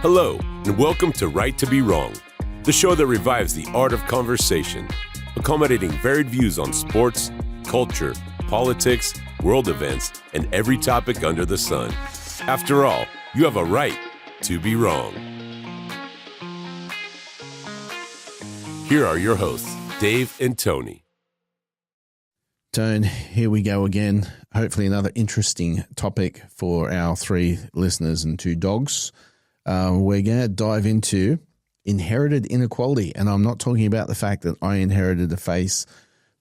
Hello, and welcome to Right to Be Wrong, the show that revives the art of conversation, accommodating varied views on sports, culture, politics, world events, and every topic under the sun. After all, you have a right to be wrong. Here are your hosts, Dave and Tony. Tone, here we go again. Hopefully another interesting topic for our three listeners and two dogs. We're going to dive into inherited inequality. And I'm not talking about the fact that I inherited a face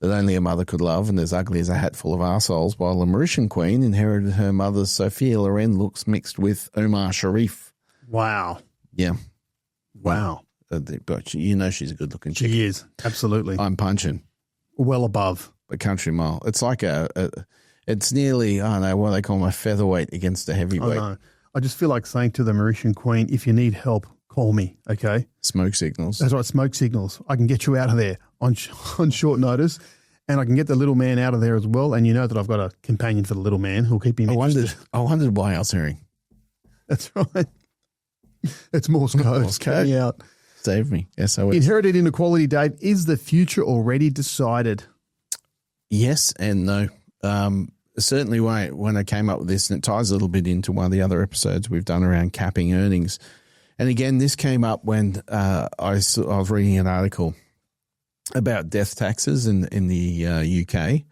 that only a mother could love and as ugly as a hat full of arseholes, while the Mauritian queen inherited her mother's Sophia Loren looks mixed with Omar Sharif. Wow. Yeah. Wow. But you know she's a good-looking chick. She is, absolutely. I'm punching. Well above. A country mile. It's like it's nearly, I don't know, what they call them, a featherweight against a heavyweight. I know. I just feel like saying to the Mauritian queen, if you need help, call me, okay? Smoke signals. That's right, smoke signals. I can get you out of there on short notice, and I can get the little man out of there as well, and you know that I've got a companion for the little man who'll keep him interested. I wondered why I was hearing. That's right. It's Morse code. Morse code. Out. Save me. SOS. Inherited inequality, Dave. Is the future already decided? Yes and no. Certainly when I came up with this, and it ties a little bit into one of the other episodes we've done around capping earnings. And again, this came up when I was reading an article about death taxes in the UK.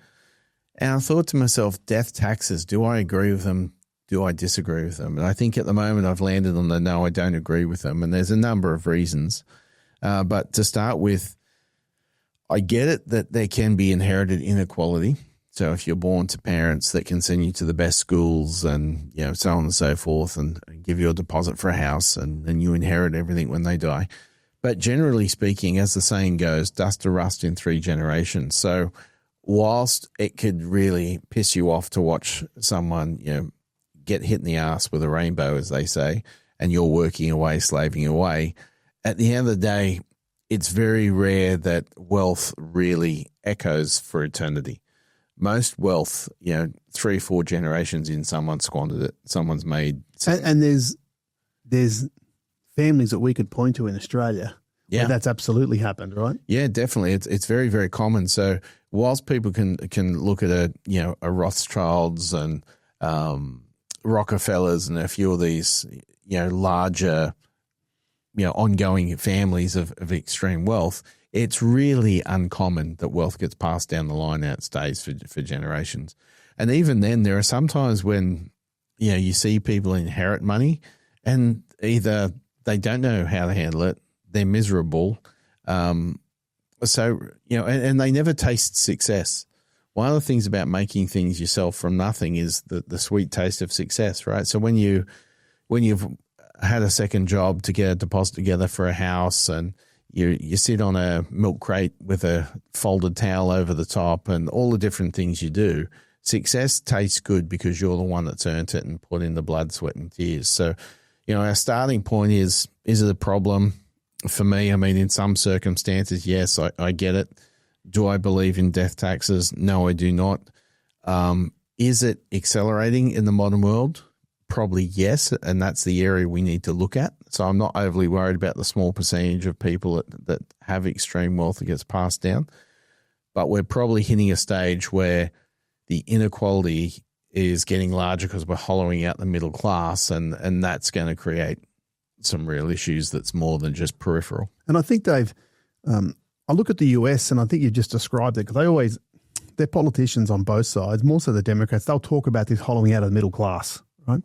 And I thought to myself, death taxes, do I agree with them? Do I disagree with them? And I think at the moment I've landed on the no, I don't agree with them. And there's a number of reasons. But to start with, I get it that there can be inherited inequality. So if you're born to parents that can send you to the best schools and, you know, so on and so forth, and give you a deposit for a house, and then you inherit everything when they die. But generally speaking, as the saying goes, dust to rust in 3 generations. So whilst it could really piss you off to watch someone, you know, get hit in the ass with a rainbow, as they say, and you're working away, slaving away, at the end of the day, it's very rare that wealth really echoes for eternity. Most wealth, you know, 3 or 4 generations in, someone squandered it, someone's made. And there's families that we could point to in Australia where that's absolutely happened, right? Yeah, definitely. It's very, very common. So whilst people can look at a Rothschilds and Rockefellers and a few of these, you know, larger, you know, ongoing families of extreme wealth, it's really uncommon that wealth gets passed down the line out, stays for generations. And even then, there are some times when, you know, you see people inherit money and either they don't know how to handle it, they're miserable. So, you know, and they never taste success. One of the things about making things yourself from nothing is the sweet taste of success, right? So when you've had a second job to get a deposit together for a house, and you sit on a milk crate with a folded towel over the top and all the different things you do, success tastes good because you're the one that's earned it and put in the blood, sweat, and tears. So, you know, our starting point is it a problem? For me, I mean, in some circumstances, yes, I get it. Do I believe in death taxes? No, I do not. Is it accelerating in the modern world? Probably yes, and that's the area we need to look at. So I'm not overly worried about the small percentage of people that have extreme wealth that gets passed down. But we're probably hitting a stage where the inequality is getting larger because we're hollowing out the middle class, and that's going to create some real issues that's more than just peripheral. And I think, Dave, I look at the US, and I think you just described it, because they're politicians on both sides, more so the Democrats, they'll talk about this hollowing out of the middle class, right?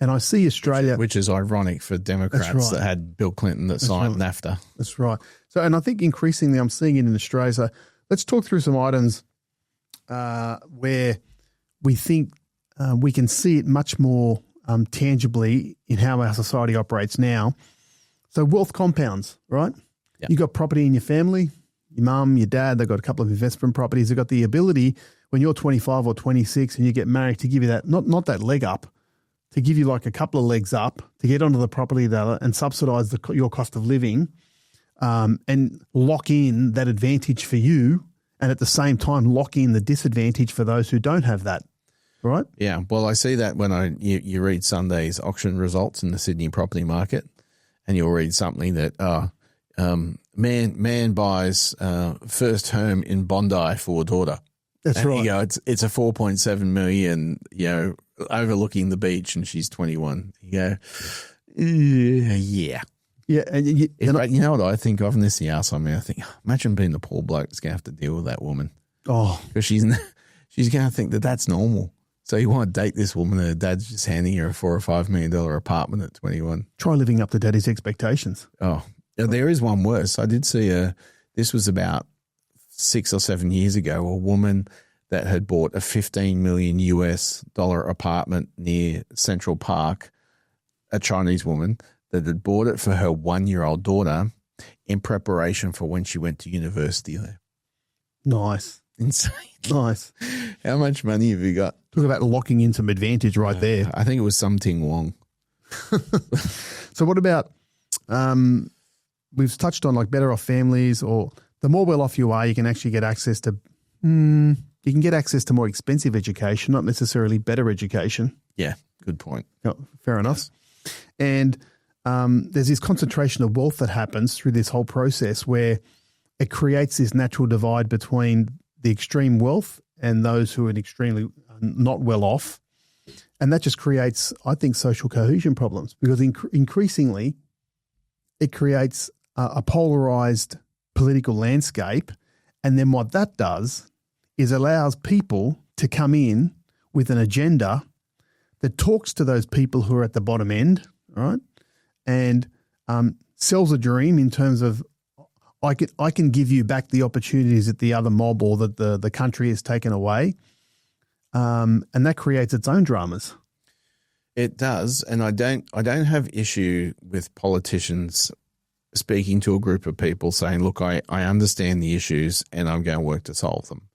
And I see Australia... Which is ironic for Democrats that had Bill Clinton that signed NAFTA. That's right. So, and I think increasingly I'm seeing it in Australia. So let's talk through some items where we think we can see it much more tangibly in how our society operates now. So wealth compounds, right? Yep. You've got property in your family, your mum, your dad, they've got a couple of investment properties. They've got the ability when you're 25 or 26 and you get married to give you that, not that leg up, to give you like a couple of legs up to get onto the property and subsidise your cost of living and lock in that advantage for you, and at the same time lock in the disadvantage for those who don't have that, right? Yeah, well, I see that when you read Sunday's auction results in the Sydney property market, and you'll read something that man buys first home in Bondi for daughter. That's and right. You go, it's a 4.7 million, overlooking the beach, and she's 21. You go, yeah. Yeah, and But you know what I think of, and this is the arse on me, I think, imagine being the poor bloke that's going to have to deal with that woman. oh, Because she's going to think that that's normal. So you want to date this woman and her dad's just handing her a $4 or $5 million apartment at 21. try living up to daddy's expectations. Oh, there is one worse. I did see this was about 6 or 7 years ago, a woman that had bought a $15 million apartment near Central Park, a Chinese woman that had bought it for her 1-year-old daughter in preparation for when she went to university there. Nice. Insane. Nice. How much money have you got? Talk about locking in some advantage right there. I think it was something Wong. So what about, we've touched on like better off families, or the more well off you are, you can actually get access to, you can get access to more expensive education, not necessarily better education. Yeah, good point. Oh, fair enough. And there's this concentration of wealth that happens through this whole process where it creates this natural divide between the extreme wealth and those who are extremely not well off. And that just creates, I think, social cohesion problems, because increasingly it creates a polarized political landscape. And then what that does is allows people to come in with an agenda that talks to those people who are at the bottom end, right? And sells a dream in terms of, I can give you back the opportunities that the other mob or that the country has taken away. And that creates its own dramas. It does, and I don't have issue with politicians speaking to a group of people saying, look, I understand the issues and I'm going to work to solve them.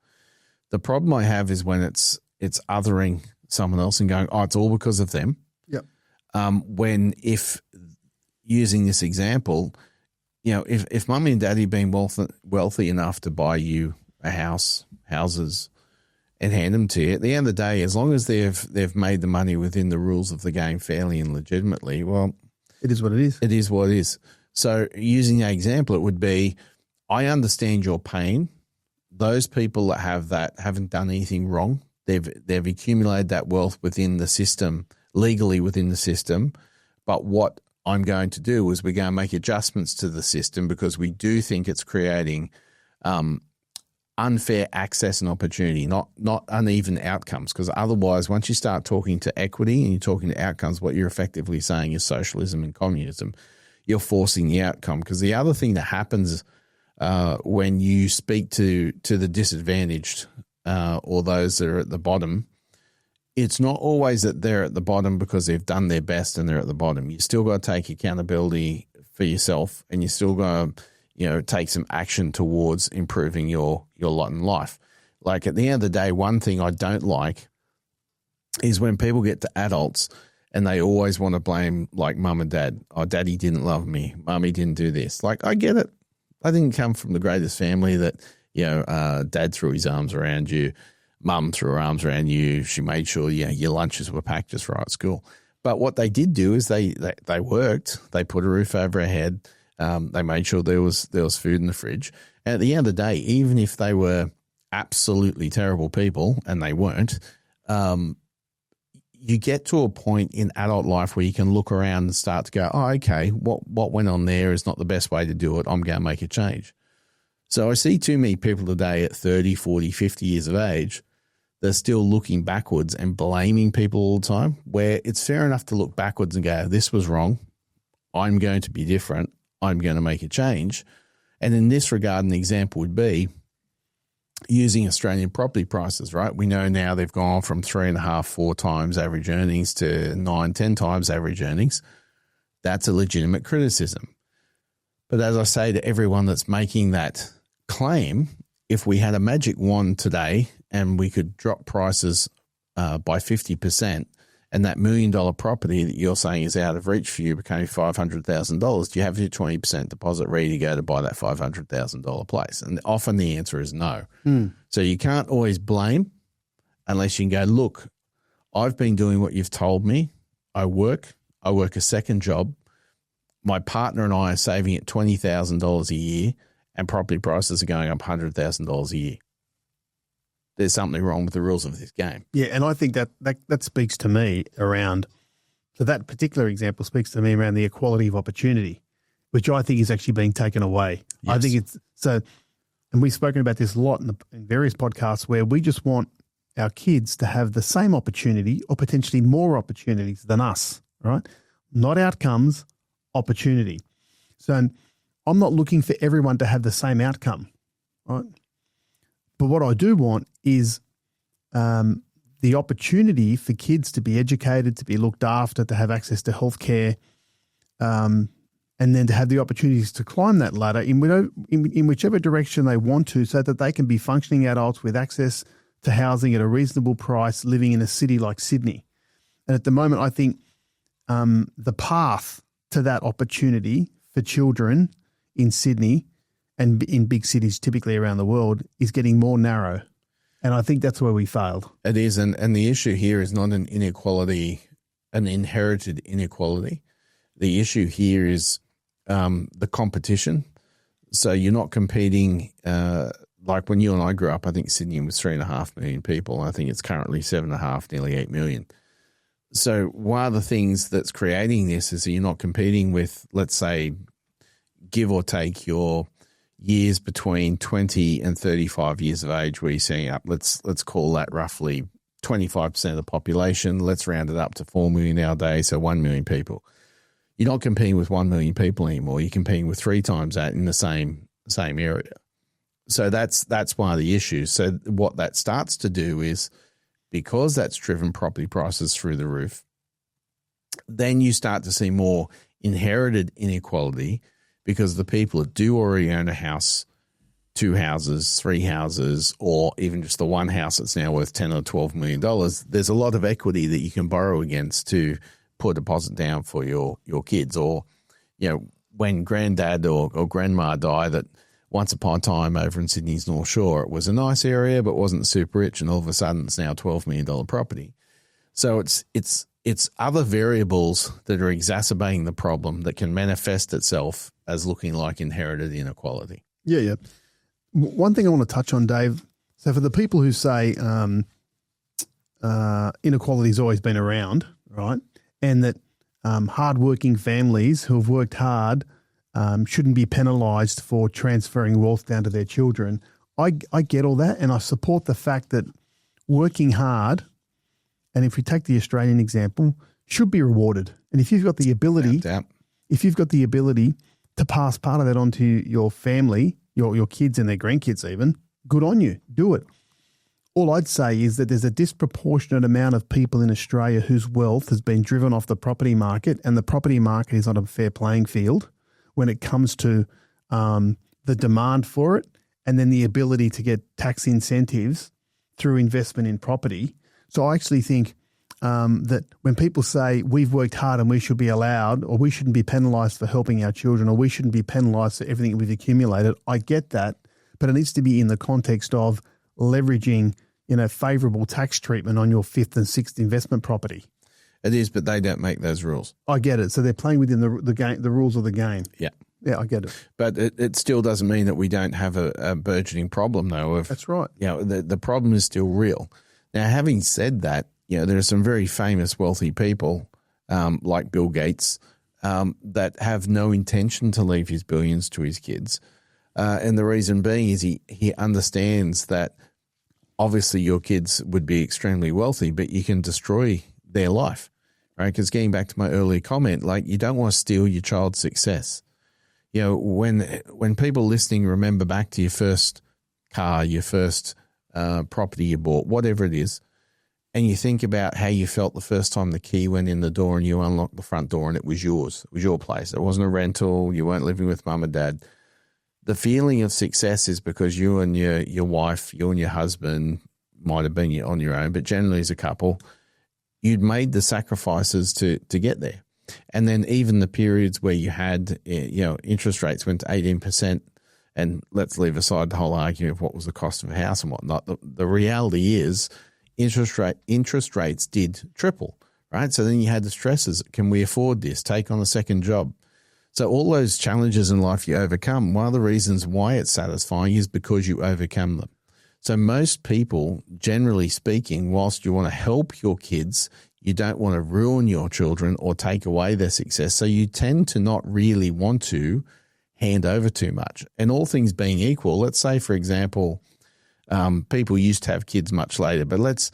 The problem I have is when it's othering someone else and going, oh, it's all because of them. Yep. When, if using this example, if mummy and daddy been wealthy enough to buy you a houses, and hand them to you, at the end of the day, as long as they've made the money within the rules of the game fairly and legitimately, well, it is what it is. It is what it is. So using that example, it would be, I understand your pain. Those people that have that haven't done anything wrong. They've accumulated that wealth within the system, legally within the system. But what I'm going to do is we're going to make adjustments to the system because we do think it's creating unfair access and opportunity, not uneven outcomes. Because otherwise, once you start talking to equity and you're talking to outcomes, what you're effectively saying is socialism and communism. You're forcing the outcome. Because the other thing that happens when you speak to the disadvantaged or those that are at the bottom, it's not always that they're at the bottom because they've done their best and they're at the bottom. You still got to take accountability for yourself, and you still got to take some action towards improving your lot in life. Like at the end of the day, one thing I don't like is when people get to adults and they always want to blame like mum and dad. Oh, daddy didn't love me. Mummy didn't do this. Like, I get it. I didn't come from the greatest family that, dad threw his arms around you. Mum threw her arms around you. She made sure your lunches were packed just right at school. But what they did do is they worked. They put a roof over our head. They made sure there was food in the fridge. And at the end of the day, even if they were absolutely terrible people, and they weren't, you get to a point in adult life where you can look around and start to go, oh, okay, what went on there is not the best way to do it. I'm going to make a change. So I see too many people today at 30, 40, 50 years of age, they're still looking backwards and blaming people all the time, where it's fair enough to look backwards and go, this was wrong. I'm going to be different. I'm going to make a change. And in this regard, an example would be using Australian property prices, right? We know now they've gone from 3.5, 4 times average earnings to 9, 10 times average earnings. That's a legitimate criticism. But as I say to everyone that's making that claim, if we had a magic wand today and we could drop prices by 50%, and that $1 million property that you're saying is out of reach for you became $500,000, do you have your 20% deposit ready to go to buy that $500,000 place? And often the answer is no. So you can't always blame unless you can go, look, I've been doing what you've told me. I work a second job. my partner and I are saving at $20,000 a year and property prices are going up $100,000 a year. There's something wrong with the rules of this game. Yeah, and I think that speaks to me around, so that particular example speaks to me around the equality of opportunity, which I think is actually being taken away. Yes. I think it's so, and we've spoken about this a lot in various podcasts where we just want our kids to have the same opportunity or potentially more opportunities than us, right? Not outcomes, opportunity. So I'm not looking for everyone to have the same outcome, right? But what I do want is the opportunity for kids to be educated, to be looked after, to have access to healthcare, and then to have the opportunities to climb that ladder in whichever direction they want to, so that they can be functioning adults with access to housing at a reasonable price, living in a city like Sydney. And at the moment, I think the path to that opportunity for children in Sydney and in big cities typically around the world is getting more narrow. And I think that's where we failed. It is. And the issue here is not an inequality, an inherited inequality. The issue here is the competition. So you're not competing like when you and I grew up. I think Sydney was 3.5 million people. I think it's currently 7.5, nearly 8 million. So one of the things that's creating this is that you're not competing with, let's say, give or take your years between 20 and 35 years of age where you're setting up, let's call that roughly 25% of the population. Let's round it up to 4 million nowadays, so 1 million people. You're not competing with 1 million people anymore. You're competing with 3 times that in the same area. So that's one of the issues. So what that starts to do is, because that's driven property prices through the roof, then you start to see more inherited inequality, because the people that do already own a house, 2 houses, 3 houses, or even just the one house that's now worth $10 or $12 million, there's a lot of equity that you can borrow against to put a deposit down for your kids. Or, when granddad or grandma died, that once upon a time over in Sydney's North Shore, it was a nice area but wasn't super rich, and all of a sudden it's now a $12 million property. So it's other variables that are exacerbating the problem that can manifest itself as looking like inherited inequality. Yeah. One thing I want to touch on, Dave, so for the people who say inequality has always been around, right, and that hardworking families who have worked hard shouldn't be penalised for transferring wealth down to their children, I get all that, and I support the fact that working hard, and if we take the Australian example, should be rewarded. And if you've got the ability, to pass part of that on to your family, your kids and their grandkids even, good on you, do it. All I'd say is that there's a disproportionate amount of people in Australia whose wealth has been driven off the property market, and the property market is not a fair playing field when it comes to the demand for it, and then the ability to get tax incentives through investment in property. So I actually think that when people say we've worked hard and we should be allowed, or we shouldn't be penalised for helping our children, or we shouldn't be penalised for everything we've accumulated, I get that, but it needs to be in the context of leveraging, favourable tax treatment on your 5th and 6th investment property. It is, but they don't make those rules. I get it. So they're playing within the game, the rules of the game. Yeah, I get it. But it still doesn't mean that we don't have a burgeoning problem, though. That's right. The problem is still real. Now, having said that, there are some very famous wealthy people like Bill Gates that have no intention to leave his billions to his kids. And the reason being is he understands that obviously your kids would be extremely wealthy, but you can destroy their life, right? Because getting back to my earlier comment, like, you don't want to steal your child's success. When people listening remember back to your first car, your first property you bought, whatever it is, and you think about how you felt the first time the key went in the door and you unlocked the front door and it was yours. It was your place. It wasn't a rental. You weren't living with mum and dad. The feeling of success is because you and your wife, you and your husband, might have been on your own, but generally as a couple, you'd made the sacrifices to get there. And then even the periods where you had, interest rates went to 18%, and let's leave aside the whole argument of what was the cost of a house and whatnot. The reality is interest rates did triple, right? So then you had the stresses. Can we afford this? Take on a second job. So all those challenges in life you overcome, one of the reasons why it's satisfying is because you overcome them. So most people, generally speaking, whilst you want to help your kids, you don't want to ruin your children or take away their success. So you tend to not really want to hand over too much. And all things being equal, let's say, for example, people used to have kids much later, but let's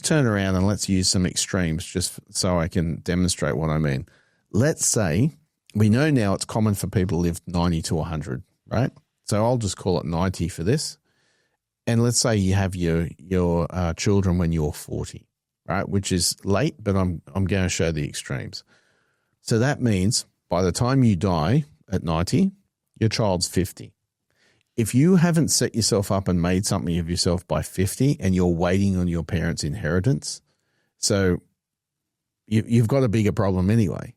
turn around and let's use some extremes just so I can demonstrate what I mean. Let's say we know now it's common for people to live 90 to 100, right? So I'll just call it 90 for this. And let's say you have your children when you're 40, right? Which is late, but I'm going to show the extremes. So that means by the time you die at 90, your child's 50. If you haven't set yourself up and made something of yourself by 50 and you're waiting on your parents' inheritance, so you've got a bigger problem anyway.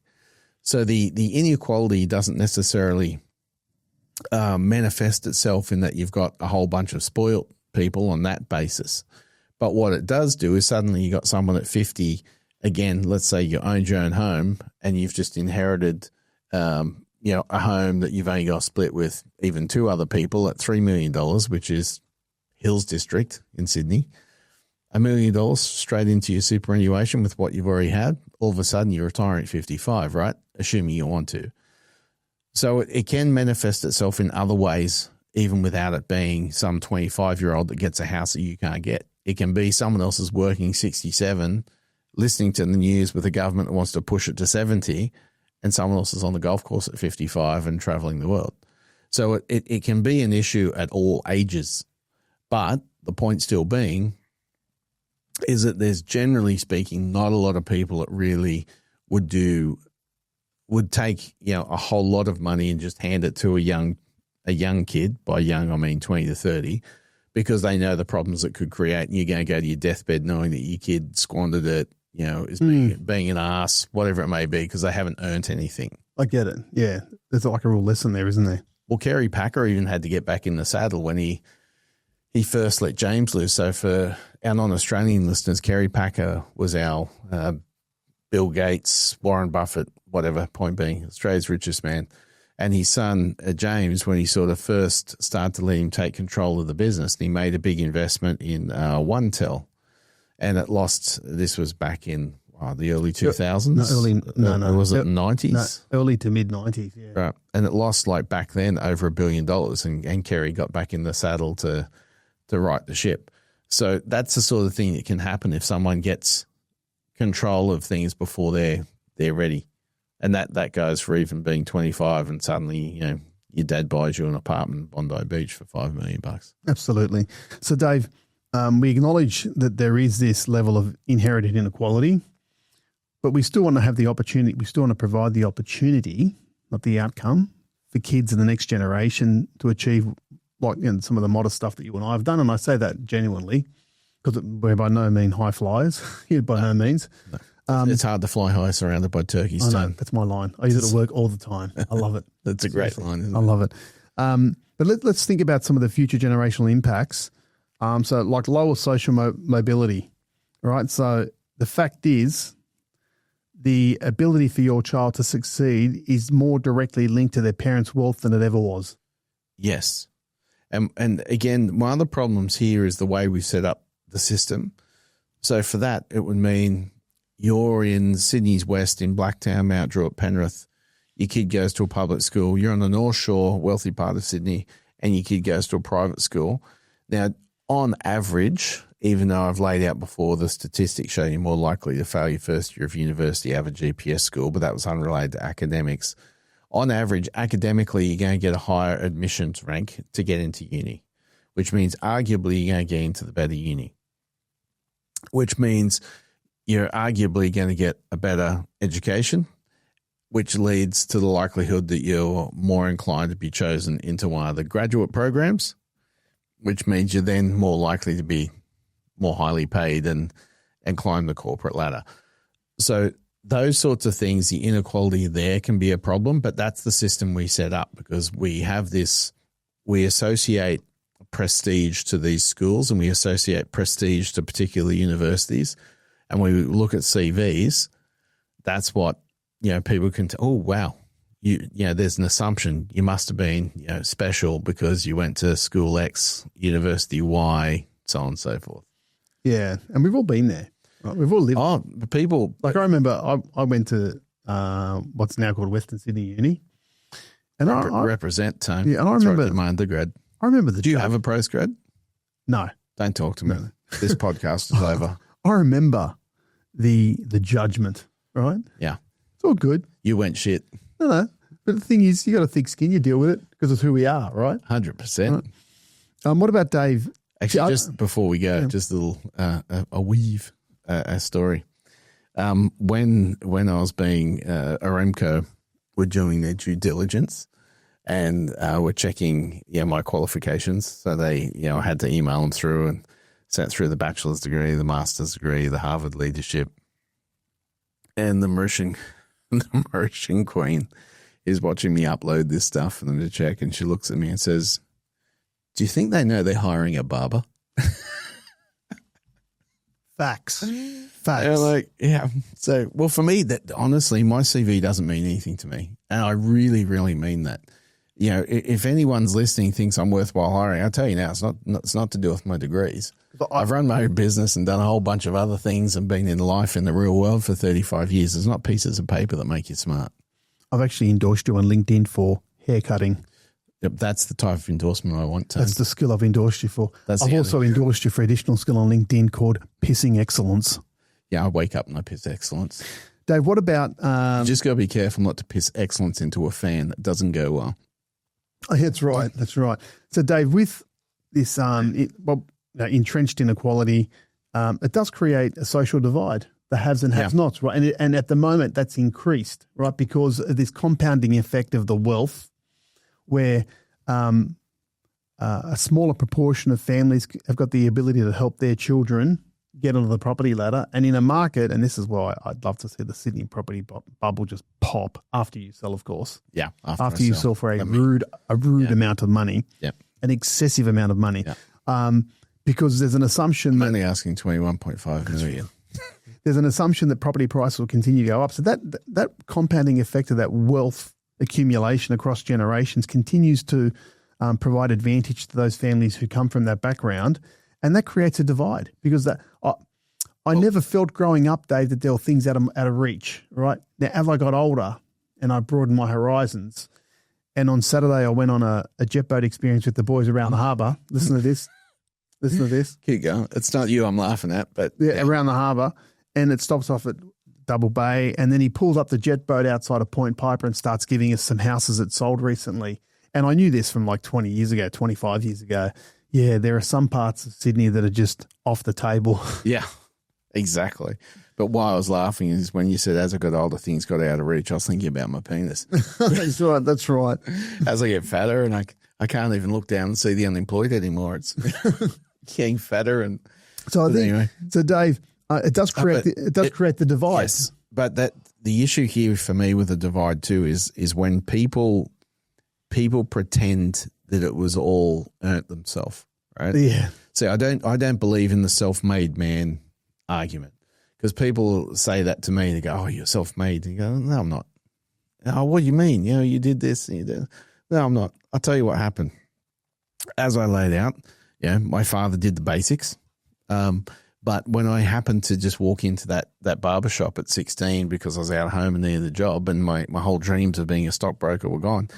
So the inequality doesn't necessarily manifest itself in that you've got a whole bunch of spoiled people on that basis. But what it does do is suddenly you got someone at 50, again, let's say you owned your own home and you've just inherited a home that you've only got split with even two other people at $3 million, which is Hills District in Sydney. $1 million straight into your superannuation with what you've already had. All of a sudden you're retiring at 55, right? Assuming you want to. So it can manifest itself in other ways, even without it being some 25-year-old that gets a house that you can't get. It can be someone else is working 67, listening to the news with a government that wants to push it to 70, and someone else is on the golf course at 55 and traveling the world. So it can be an issue at all ages. But the point still being is that there's, generally speaking, not a lot of people that really would take, a whole lot of money and just hand it to a young kid. By young, I mean 20 to 30, because they know the problems it could create. And you're going to go to your deathbed knowing that your kid squandered it, is being an ass, whatever it may be, because they haven't earned anything. I get it. Yeah. There's like a real lesson there, isn't there? Well, Kerry Packer even had to get back in the saddle when he first let James loose. So for our non-Australian listeners, Kerry Packer was our Bill Gates, Warren Buffett, whatever, point being, Australia's richest man. And his son, James, when he sort of first started to let him take control of the business, he made a big investment in OneTel. And it lost, this was back in the early 2000s? No. Was it 90s? No, early to mid-90s, yeah. Right. And it lost, like, back then over $1 billion, and Kerry got back in the saddle to right the ship. So that's the sort of thing that can happen if someone gets control of things before they're ready. And that goes for even being 25 and suddenly, your dad buys you an apartment in Bondi Beach for $5 million. Absolutely. So, Dave, we acknowledge that there is this level of inherited inequality, but we still want to have the opportunity. We still want to provide the opportunity, not the outcome, for kids in the next generation to achieve some of the modest stuff that you and I have done. And I say that genuinely because we're by no means high flyers, by no means. No. It's hard to fly high surrounded by turkeys. I know, that's my line. I use it at work all the time. I love it. That's a great line, isn't it? I love it. But let's think about some of the future generational impacts. So like lower social mobility, right? So the fact is the ability for your child to succeed is more directly linked to their parents' wealth than it ever was. Yes. And again, one of the problems here is the way we set up the system. So for that, it would mean you're in Sydney's West, in Blacktown, Mount Druitt, Penrith. Your kid goes to a public school. You're on the North Shore, wealthy part of Sydney, and your kid goes to a private school. Now, on average, even though I've laid out before the statistics show you're more likely to fail your first year of university out of a GPS school, but that was unrelated to academics. On average, academically, you're going to get a higher admissions rank to get into uni, which means arguably you're going to get into the better uni, which means you're arguably going to get a better education, which leads to the likelihood that you're more inclined to be chosen into one of the graduate programs, which means you're then more likely to be more highly paid and climb the corporate ladder. So those sorts of things, the inequality there can be a problem, but that's the system we set up because we have this, we associate prestige to these schools and we associate prestige to particular universities. And when we look at CVs, that's what, people can, oh, wow, there's an assumption you must have been, special because you went to school X, university Y, so on and so forth. Yeah, and we've all been there. Right? We've all lived. Oh, the people. Like I remember I went to what's now called Western Sydney Uni. And I represent, Tone. Yeah, and I remember right, my undergrad. I remember the. Do you have a postgrad? No. Don't talk to me. No. This podcast is over. I remember the judgment, right? Yeah. It's all good. You went shit. No. But the thing is, you got a thick skin. You deal with it because it's who we are, right? 100%. Right. What about Dave? Actually, just before we go, just a little a story. When I was being Aramco were doing their due diligence and were checking my qualifications. So they I had to email them through and sent through the bachelor's degree, the master's degree, the Harvard leadership, and the Mauritian queen is watching me upload this stuff and to check, and she looks at me and says, "Do you think they know they're hiring a barber?" Facts. Yeah. So, well, for me, that honestly, my CV doesn't mean anything to me, and I really, really mean that. If anyone's listening thinks I'm worthwhile hiring, I'll tell you now, it's not to do with my degrees. I've run my own business and done a whole bunch of other things and been in life in the real world for 35 years. It's not pieces of paper that make you smart. I've actually endorsed you on LinkedIn for haircutting. Yep, that's the type of endorsement I want to. That's the skill I've endorsed you for. I've also endorsed you for additional skill on LinkedIn called pissing excellence. Yeah, I wake up and I piss excellence. Dave, what about... you just got to be careful not to piss excellence into a fan. That doesn't go well. Oh, that's right. That's right. So, Dave, with this entrenched inequality, it does create a social divide, the haves and have-nots, right? And at the moment, that's increased, right, because of this compounding effect of the wealth where a smaller proportion of families have got the ability to help their children get onto the property ladder. And in a market, and this is why I'd love to see the Sydney property bubble just pop after you sell, of course. Yeah. After you sell for a rude amount of money, an excessive amount of money, because there's an assumption I'm only asking 21.5 million. There's an assumption that property prices will continue to go up. So that compounding effect of that wealth accumulation across generations continues to provide advantage to those families who come from that background. And that creates a divide because I never felt growing up, Dave, that there were things out of reach, right? Now, as I got older and I broadened my horizons, and on Saturday I went on a jet boat experience with the boys around the harbour. Listen to this. Listen to this. Keep going. It's not you I'm laughing at, but... Yeah, around the harbour. And it stops off at Double Bay. And then he pulls up the jet boat outside of Point Piper and starts giving us some houses that sold recently. And I knew this from like 20 years ago, 25 years ago. Yeah, there are some parts of Sydney that are just off the table. Yeah, exactly. But why I was laughing is when you said, as I got older, things got out of reach, I was thinking about my penis. That's right. That's right. As I get fatter and I can't even look down and see the unemployed anymore. It's getting fatter. And so I think, anyway. So Dave, it does create the divide. Yes, but the issue here for me with the divide too is when people pretend that it was all earned themselves, right? Yeah. See, I don't believe in the self-made man argument because people say that to me. They go, "Oh, you're self-made." And you go, "No, I'm not." "Oh, what do you mean? You did this." And you did. No, I'm not. I'll tell you what happened. As I laid out, my father did the basics. But when I happened to just walk into that barber shop at 16 because I was out home and needed a job and my whole dreams of being a stockbroker were gone,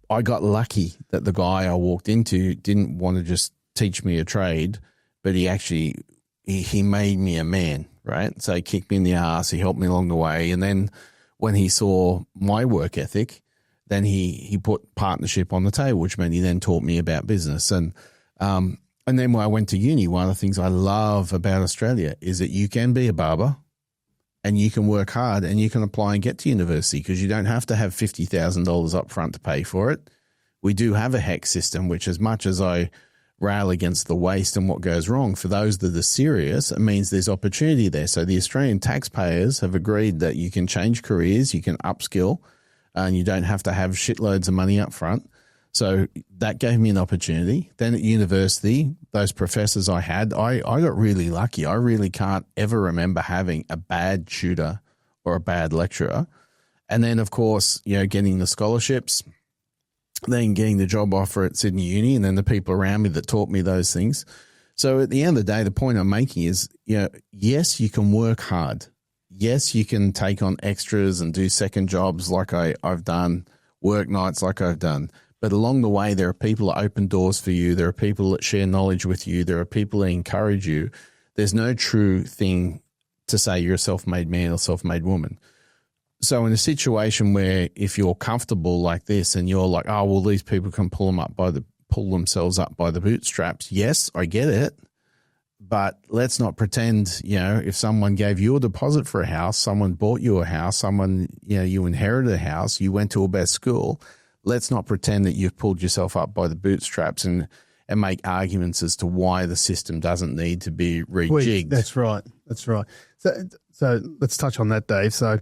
I got lucky that the guy I walked into didn't want to just teach me a trade, but he actually he made me a man, right? So he kicked me in the ass, he helped me along the way, and then when he saw my work ethic, then he put partnership on the table, which meant he then taught me about business. And then when I went to uni, one of the things I love about Australia is that you can be a barber and you can work hard and you can apply and get to university because you don't have to have $50,000 up front to pay for it. We do have a HEC system, which as much as I rail against the waste and what goes wrong, for those that are serious, it means there's opportunity there. So the Australian taxpayers have agreed that you can change careers, you can upskill, and you don't have to have shitloads of money up front. So that gave me an opportunity. Then at university, those professors I had, I got really lucky. I really can't ever remember having a bad tutor or a bad lecturer. And then, of course, getting the scholarships, then getting the job offer at Sydney Uni, and then the people around me that taught me those things. So at the end of the day, the point I'm making is, yes, you can work hard. Yes, you can take on extras and do second jobs like I've done, work nights like I've done. But along the way, there are people that open doors for you. There are people that share knowledge with you. There are people that encourage you. There's no true thing to say you're a self-made man or self-made woman. So in a situation where if you're comfortable like this and you're like, oh, well, these people can pull themselves up by the bootstraps. Yes, I get it. But let's not pretend, if someone gave you a deposit for a house, someone bought you a house, someone, you inherited a house, you went to a best school. Let's not pretend that you've pulled yourself up by the bootstraps and make arguments as to why the system doesn't need to be rejigged. That's right. So let's touch on that, Dave. So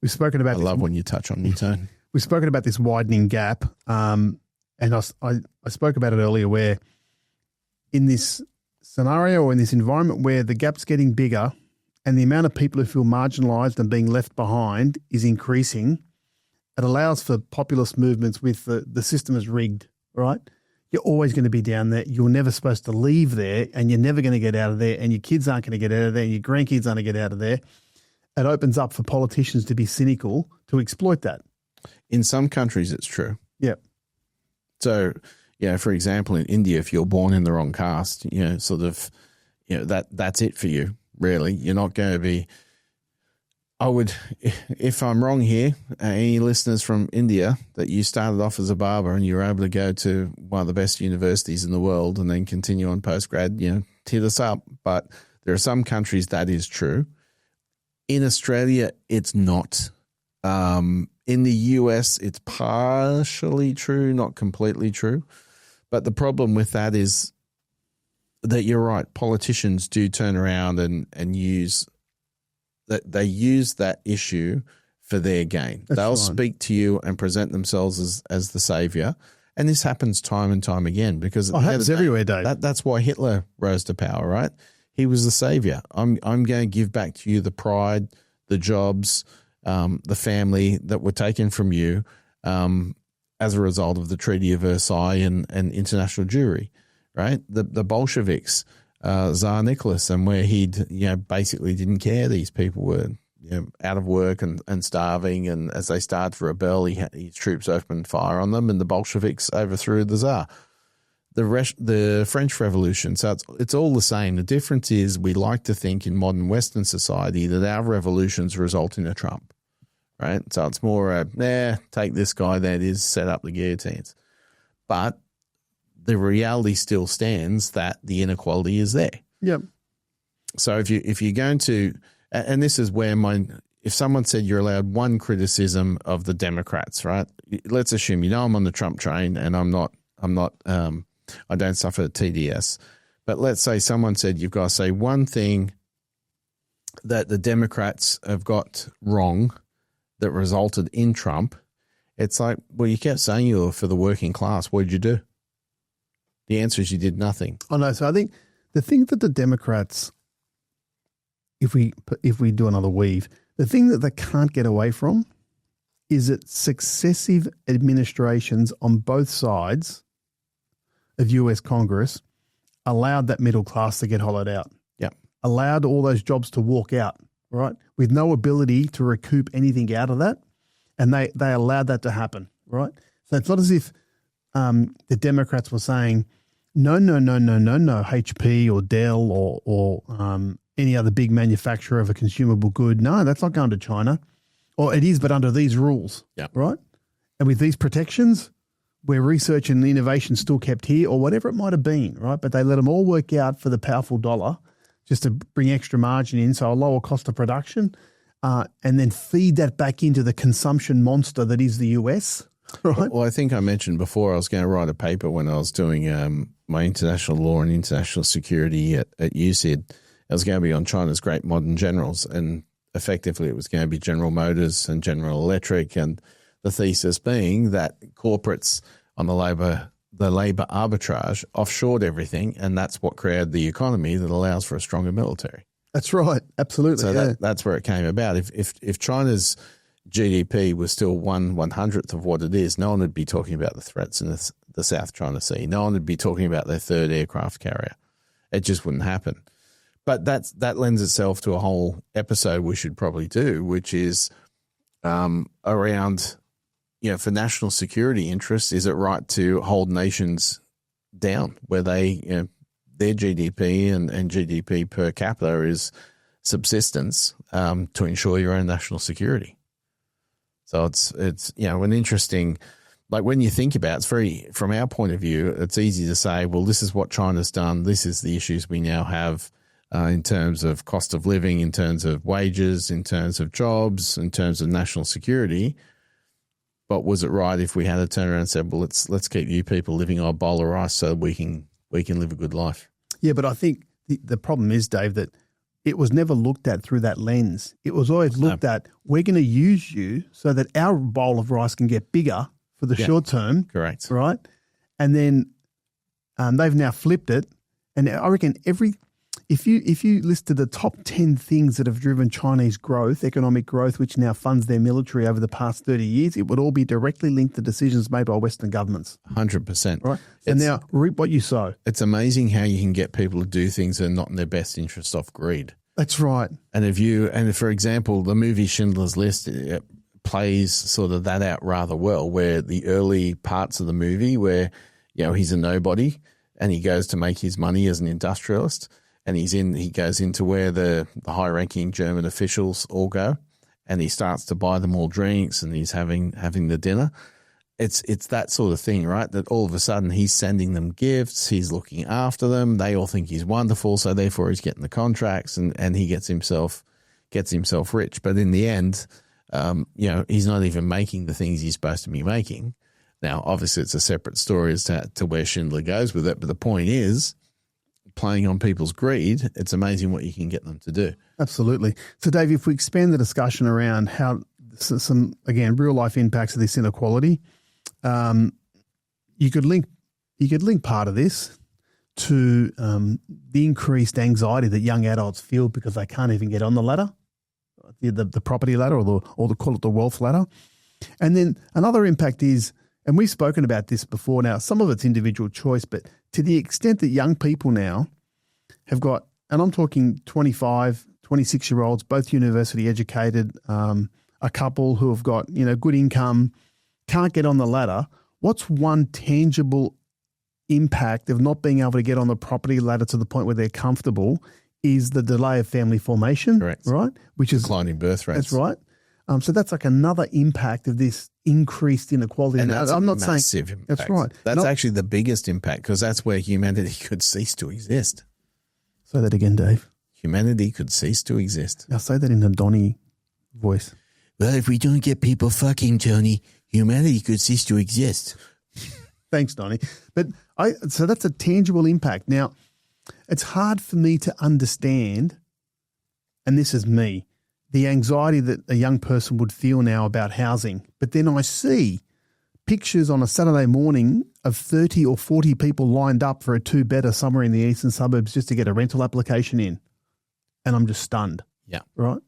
we've spoken about. I love when you touch on me, Tone. We've spoken about this widening gap, and I spoke about it earlier, where in this scenario or in this environment where the gap's getting bigger and the amount of people who feel marginalised and being left behind is increasing, it allows for populist movements with the system is rigged, right? You're always going to be down there. You're never supposed to leave there, and you're never going to get out of there, and your kids aren't going to get out of there, and your grandkids aren't going to get out of there. It opens up for politicians to be cynical, to exploit that. In some countries, it's true. Yeah. So, for example, in India, if you're born in the wrong caste, that's it for you, really. You're not going to be. I would, if I'm wrong here, any listeners from India that you started off as a barber and you were able to go to one of the best universities in the world and then continue on postgrad, hit us up. But there are some countries that is true. In Australia, it's not. In the US, it's partially true, not completely true. But the problem with that is that you're right. Politicians do turn around and use that. They use that issue for their gain. They'll speak to you and present themselves as the savior. And this happens time and time again because it happens everywhere, Dave. That's why Hitler rose to power, right? He was the savior. I'm going to give back to you the pride, the jobs, the family that were taken from you as a result of the Treaty of Versailles and international Jewry, right? The Bolsheviks, Tsar Nicholas, and where he basically didn't care. These people were out of work and starving, and as they started to rebel, his troops opened fire on them, and the Bolsheviks overthrew the Tsar. The French Revolution, so it's all the same. The difference is we like to think in modern Western society that our revolutions result in a Trump, right? So it's more take this guy that is set up the guillotines. But the reality still stands that the inequality is there. Yep. So if you're going to, and this is where if someone said you're allowed one criticism of the Democrats, right? Let's assume I'm on the Trump train and I don't suffer TDS. But let's say someone said you've got to say one thing that the Democrats have got wrong that resulted in Trump. It's like, well, you kept saying you were for the working class. What did you do? The answer is you did nothing. Oh, no. So I think the thing that the Democrats, if we do another weave, the thing that they can't get away from is that successive administrations on both sides of US Congress allowed that middle class to get hollowed out. Yeah. Allowed all those jobs to walk out, right? With no ability to recoup anything out of that. And they allowed that to happen, right? So it's not as if the Democrats were saying, no, HP or Dell or any other big manufacturer of a consumable good. No, that's not going to China. Or it is, but under these rules, right? And with these protections, where research and innovation still kept here or whatever it might have been, right? But they let them all work out for the powerful dollar just to bring extra margin in, so a lower cost of production, and then feed that back into the consumption monster that is the US, right? Well, I think I mentioned before I was going to write a paper when I was doing my international law and international security at UCID. I was going to be on China's great modern generals, and effectively it was going to be General Motors and General Electric, and the thesis being that corporates on the labor arbitrage offshored everything, and that's what created the economy that allows for a stronger military. That's right, absolutely. So that's where it came about. If China's GDP was still 1/100th of what it is, no one would be talking about the threats in the South China Sea. No one would be talking about their third aircraft carrier. It just wouldn't happen. But that lends itself to a whole episode we should probably do, which is around, for national security interests, is it right to hold nations down where they, their GDP and GDP per capita is subsistence to ensure your own national security? So it's an interesting, like when you think about it, it's very, from our point of view, it's easy to say, well, this is what China's done. This is the issues we now have in terms of cost of living, in terms of wages, in terms of jobs, in terms of national security. But was it right if we had to turn around and said, well, let's keep you people living on a bowl of rice so we can live a good life? Yeah, but I think the problem is, Dave, that it was never looked at through that lens. It was always looked at, we're going to use you so that our bowl of rice can get bigger for the short term. Correct. Right? And then they've now flipped it. And I reckon if you listed the top 10 things that have driven Chinese growth, economic growth, which now funds their military over the past 30 years, it would all be directly linked to decisions made by Western governments. 100%. Right? And now reap what you sow. It's amazing how you can get people to do things that are not in their best interest off greed. That's right. And for example, the movie Schindler's List plays sort of that out rather well, where the early parts of the movie where, he's a nobody and he goes to make his money as an industrialist. And he goes into where the high-ranking German officials all go, and he starts to buy them all drinks, and he's having the dinner. It's that sort of thing, right? That all of a sudden he's sending them gifts, he's looking after them. They all think he's wonderful, so therefore he's getting the contracts, and he gets himself rich. But in the end, he's not even making the things he's supposed to be making. Now, obviously, it's a separate story as to where Schindler goes with it. But the point is, playing on people's greed, it's amazing what you can get them to do. Absolutely. So, Dave, if we expand the discussion around how some, again, real life impacts of this inequality, you could link part of this to the increased anxiety that young adults feel because they can't even get on the ladder, the property ladder, or call it the wealth ladder. And then another impact is, and we've spoken about this before now, some of it's individual choice, but to the extent that young people now have got, and I'm talking 25, 26-year-olds, both university educated, a couple who have got, good income, can't get on the ladder, what's one tangible impact of not being able to get on the property ladder to the point where they're comfortable is the delay of family formation. Correct. Right? Which is declining birth rates. That's right. So that's like another impact of this increased inequality. And that's I'm not massive saying impact. That's right. That's actually the biggest impact because that's where humanity could cease to exist. Say that again, Dave. Humanity could cease to exist. I'll say that in a Donny voice. Well, if we don't get people fucking, Tony, humanity could cease to exist. Thanks, Donny. But so that's a tangible impact. Now, it's hard for me to understand, and this is me, the anxiety that a young person would feel now about housing. But then I see pictures on a Saturday morning of 30 or 40 people lined up for a two-bedder somewhere in the eastern suburbs just to get a rental application in. And I'm just stunned. Yeah. Right?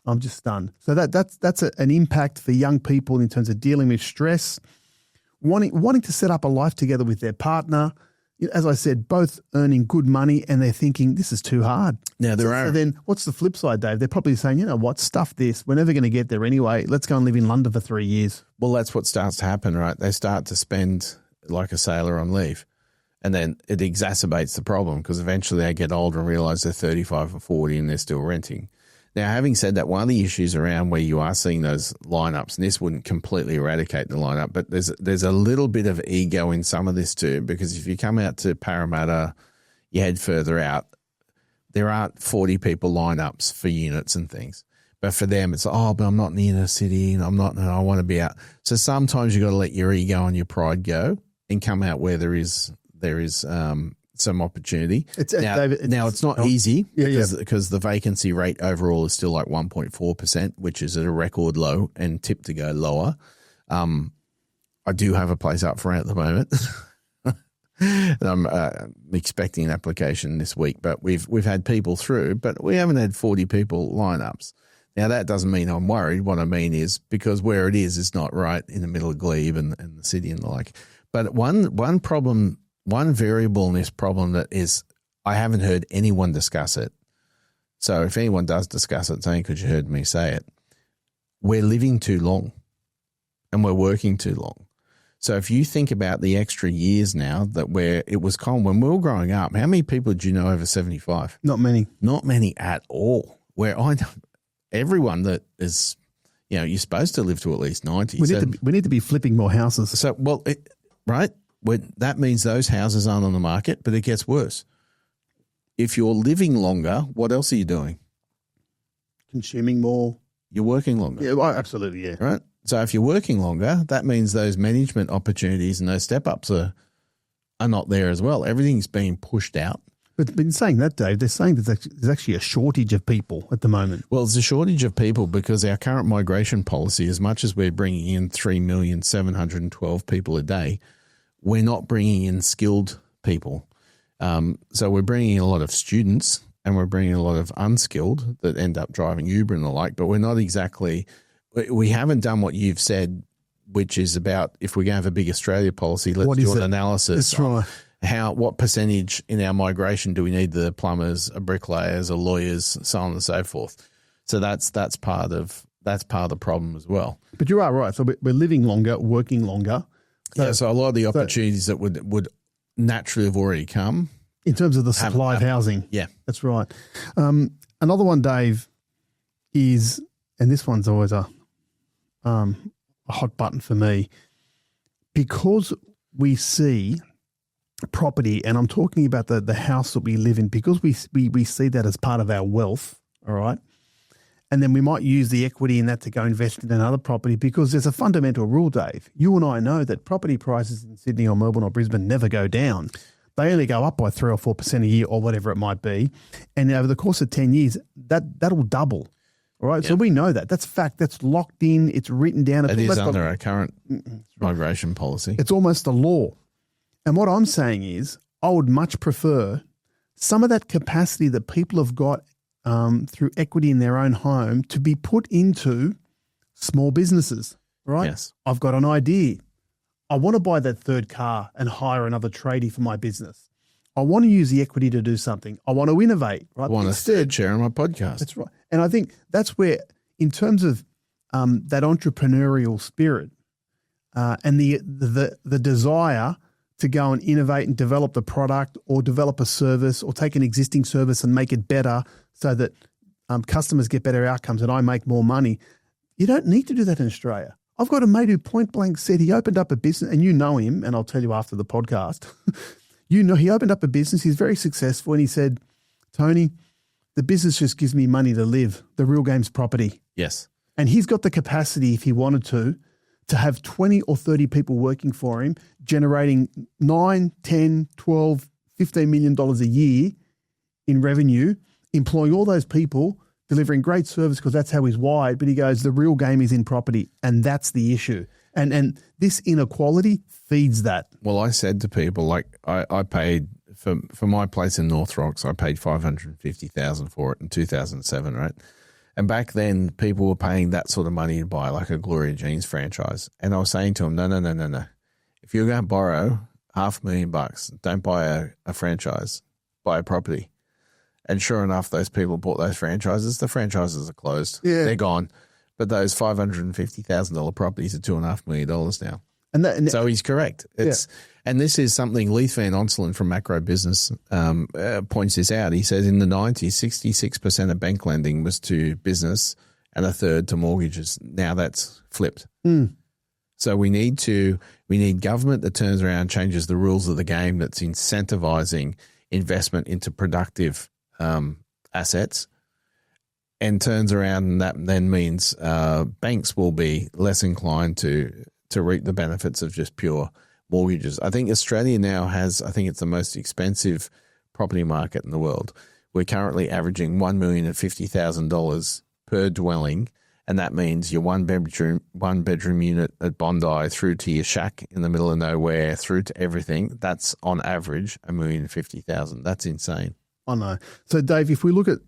I'm just stunned. So that's an impact for young people in terms of dealing with stress, wanting to set up a life together with their partner. As I said, both earning good money and they're thinking, this is too hard. Now, So then what's the flip side, Dave? They're probably saying, you know what, stuff this. We're never going to get there anyway. Let's go and live in London for 3 years. Well, that's what starts to happen, right? They start to spend like a sailor on leave. And then it exacerbates the problem because eventually they get older and realize they're 35 or 40 and they're still renting. Now, having said that, one of the issues around where you are seeing those lineups, and this wouldn't completely eradicate the lineup, but there's a little bit of ego in some of this too, because if you come out to Parramatta, you head further out, there aren't 40 people lineups for units and things. But for them, it's, but I'm not in the inner city and I want to be out. So sometimes you've got to let your ego and your pride go and come out where there is some opportunity. It's not easy because the vacancy rate overall is still like 1.4%, which is at a record low and tipped to go lower. I do have a place up for rent at the moment. I'm expecting an application this week, but we've had people through, but we haven't had 40 people lineups. Now, that doesn't mean I'm worried. What I mean is because where it is not right in the middle of Glebe and the city and the like. But one problem, one variable in this problem that is I haven't heard anyone discuss it. So if anyone does discuss it, it's only because you heard me say it. We're living too long and we're working too long. So if you think about the extra years now that it was common when we were growing up, how many people did you know over 75? Not many. Not many at all. Where I know everyone that is, you're supposed to live to at least 90. We need to be flipping more houses. So, right? That means those houses aren't on the market, but it gets worse. If you're living longer, what else are you doing? Consuming more. You're working longer. Yeah, well, absolutely, yeah. Right? So if you're working longer, that means those management opportunities and those step-ups are not there as well. Everything's being pushed out. But in saying that, Dave, they're saying there's actually a shortage of people at the moment. Well, there's a shortage of people because our current migration policy, as much as we're bringing in 3,712,000 people a day, we're not bringing in skilled people. So we're bringing in a lot of students and we're bringing a lot of unskilled that end up driving Uber and the like, but we're not exactly – we haven't done what you've said, which is about if we're going to have a big Australia policy, let's do an analysis. That's right. What percentage in our migration do we need the plumbers, bricklayers, lawyers, so on and so forth? So that's part of the problem as well. But you are right. So we're living longer, working longer. So a lot of the opportunities that would naturally have already come in terms of the supply of housing. Yeah, that's right. Another one, Dave, is, and this one's always a hot button for me, because we see property, and I'm talking about the house that we live in, because we see that as part of our wealth, all right? And then we might use the equity in that to go invest in another property, because there's a fundamental rule, Dave. You and I know that property prices in Sydney or Melbourne or Brisbane never go down. They only go up by 3 or 4% a year or whatever it might be. And over the course of 10 years, that'll double. All right. Yep. So we know that. That's fact. That's locked in. It's written down. It is under our current migration policy. It's almost a law. And what I'm saying is I would much prefer some of that capacity that people have got through equity in their own home to be put into small businesses, right? Yes. I've got an idea. I want to buy that third car and hire another tradie for my business. I want to use the equity to do something. I want to innovate, right? I want a third share on my podcast. That's right. And I think that's where, in terms of that entrepreneurial spirit and the desire to go and innovate and develop the product or develop a service or take an existing service and make it better so that customers get better outcomes and I make more money, you don't need to do that in Australia. I've got a mate who point blank said he opened up a business, and you know him, and I'll tell you after the podcast. He opened up a business. He's very successful, and he said, Tony, the business just gives me money to live. The real game's property. Yes. And he's got the capacity, if he wanted to have 20 or 30 people working for him, generating $9, 10, 12, $15 million a year in revenue, employing all those people, delivering great service because that's how he's wired. But he goes, the real game is in property, and that's the issue. And this inequality feeds that. Well, I said to people, like I paid for my place in North Rocks, I paid $550,000 for it in 2007, right? And back then, people were paying that sort of money to buy like a Gloria Jeans franchise. And I was saying to them, no. If you're going to borrow $500,000, don't buy a franchise, buy a property. And sure enough, those people bought those franchises. The franchises are closed. Yeah. They're gone. But those $550,000 properties are $2.5 million now. So he's correct. And this is something Leith Van Onselen from Macro Business points this out. He says in the 90s, 66% of bank lending was to business and a third to mortgages. Now that's flipped. So we need government that turns around and changes the rules of the game, that's incentivizing investment into productive assets, and turns around, and that then means banks will be less inclined to reap the benefits of just pure mortgages. I think Australia now has, I think it's the most expensive property market in the world. We're currently averaging $1,050,000 per dwelling, and that means your one bedroom unit at Bondi through to your shack in the middle of nowhere through to everything. That's on average $1,050,000. That's insane. I know. So Dave, if we look at